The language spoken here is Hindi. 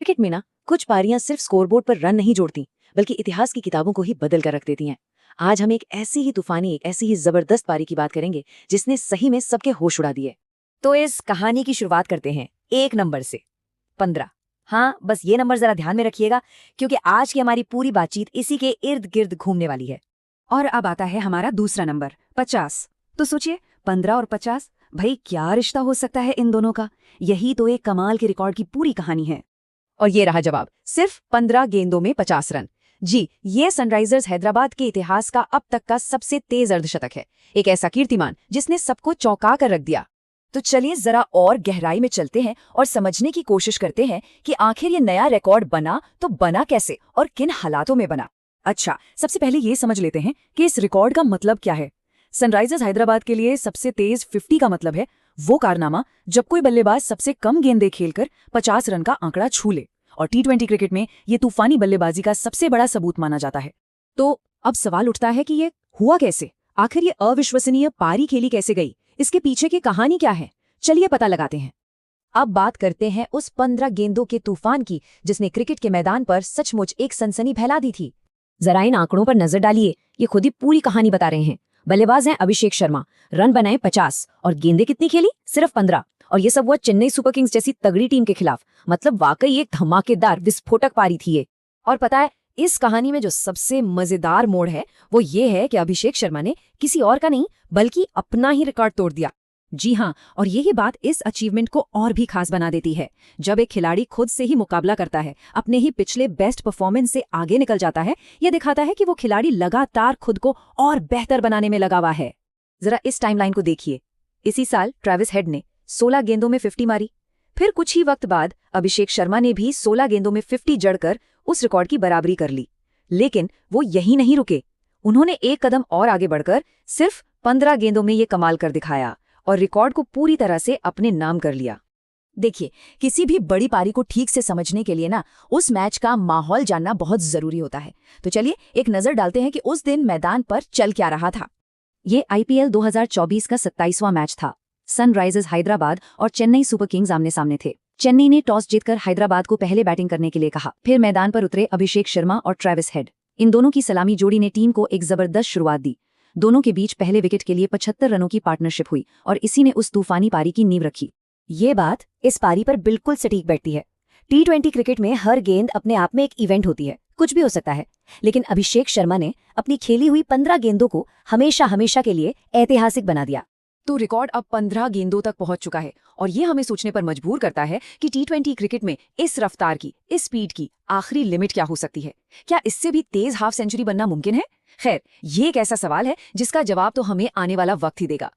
क्रिकेट में ना कुछ पारियां सिर्फ स्कोरबोर्ड पर रन नहीं जोड़ती, बल्कि इतिहास की किताबों को ही बदल कर रख देती हैं। आज हम एक ऐसी ही जबरदस्त पारी की बात करेंगे जिसने सही में सबके होश उड़ा दिए। तो इस कहानी की शुरुआत करते हैं 1 नंबर से। 15। हाँ, बस ये नंबर जरा ध्यान में रखिएगा, क्योंकि आज की हमारी पूरी बातचीत इसी के इर्द गिर्द घूमने वाली है। और अब आता है हमारा दूसरा नंबर 50। तो सोचिए, 15 और 50, भाई क्या रिश्ता हो सकता है इन दोनों का। यही तो एक कमाल के रिकॉर्ड की पूरी कहानी है। और ये रहा जवाब, सिर्फ 15 गेंदों में 50 रन। जी, ये सनराइजर्स हैदराबाद के इतिहास का अब तक का सबसे तेज अर्धशतक है। एक ऐसा कीर्तिमान जिसने सबको चौंका कर रख दिया। तो चलिए जरा और गहराई में चलते हैं और समझने की कोशिश करते हैं कि आखिर ये नया रिकॉर्ड बना तो बना कैसे और किन हालातों में बना। अच्छा, सबसे पहले ये समझ लेते हैं कि इस रिकॉर्ड का मतलब क्या है। सनराइजर्स हैदराबाद के लिए सबसे तेज 50 का मतलब है वो कारनामा जब कोई बल्लेबाज सबसे कम गेंदें खेलकर 50 रन का आंकड़ा छू ले। और टी20 क्रिकेट में ये तूफानी बल्लेबाजी का सबसे बड़ा सबूत माना जाता है। तो अब सवाल उठता है कि ये हुआ कैसे। आखिर ये अविश्वसनीय पारी खेली कैसे गई, इसके पीछे की कहानी क्या है, चलिए पता लगाते हैं। अब बात करते हैं उस 15 गेंदों के तूफान की जिसने क्रिकेट के मैदान पर सचमुच एक सनसनी फैला दी थी। जरा इन आंकड़ों पर नजर डालिए, ये खुद ही पूरी कहानी बता रहे हैं। बल्लेबाज हैं अभिषेक शर्मा, रन बनाए 50 और गेंदें कितनी खेली, सिर्फ 15। और ये सब हुआ चेन्नई सुपर किंग्स जैसी तगड़ी टीम के खिलाफ। मतलब वाकई एक धमाकेदार विस्फोटक पारी थी ये। और पता है, इस कहानी में जो सबसे मजेदार मोड़ है वो ये है कि अभिषेक शर्मा ने किसी और का नहीं बल्कि अपना ही रिकॉर्ड तोड़ दिया। जी हाँ, और यही बात इस अचीवमेंट को और भी खास बना देती है। जब एक खिलाड़ी खुद से ही मुकाबला करता है, अपने ही पिछले बेस्ट परफॉर्मेंस से आगे निकल जाता है, यह दिखाता है कि वो खिलाड़ी लगातार खुद को और बेहतर बनाने में लगा हुआ है। जरा इस टाइमलाइन को देखिए। इसी साल ट्रेविस हेड ने 16 गेंदों में 50 मारी। फिर कुछ ही वक्त बाद अभिषेक शर्मा ने भी 16 गेंदों में 50 जड़कर उस रिकॉर्ड की बराबरी कर ली। लेकिन वो यहीं नहीं रुके, उन्होंने एक कदम और आगे बढ़कर सिर्फ 15 गेंदों में ये कमाल कर दिखाया और रिकॉर्ड को पूरी तरह से अपने नाम कर लिया। देखिए, किसी भी बड़ी पारी को ठीक से समझने के लिए ना उस मैच का माहौल जानना बहुत जरूरी होता है। तो चलिए एक नजर डालते हैं कि उस दिन मैदान पर चल क्या रहा था। ये आईपीएल 2024 का 27वां मैच था। सनराइजर्स हैदराबाद और चेन्नई सुपर किंग्स आमने सामने थे। चेन्नई ने टॉस जीतकर हैदराबाद को पहले बैटिंग करने के लिए कहा। फिर मैदान पर उतरे अभिषेक शर्मा और ट्रेविस हेड। इन दोनों की सलामी जोड़ी ने टीम को एक जबरदस्त शुरुआत दी। दोनों के बीच पहले विकेट के लिए 75 रनों की पार्टनरशिप हुई और इसी ने उस तूफानी पारी की नींव रखी। ये बात इस पारी पर बिल्कुल सटीक बैठती है। टी20 क्रिकेट में हर गेंद अपने आप में एक इवेंट होती है, कुछ भी हो सकता है। लेकिन अभिषेक शर्मा ने अपनी खेली हुई 15 गेंदों को हमेशा हमेशा के लिए ऐतिहासिक बना दिया। तो रिकॉर्ड अब 15 गेंदों तक पहुंच चुका है और ये हमें सोचने पर मजबूर करता है कि टी20 क्रिकेट में इस रफ्तार की, इस स्पीड की आखिरी लिमिट क्या हो सकती है। क्या इससे भी तेज हाफ सेंचुरी बनना मुमकिन है? खैर, ये एक ऐसा सवाल है जिसका जवाब तो हमें आने वाला वक्त ही देगा।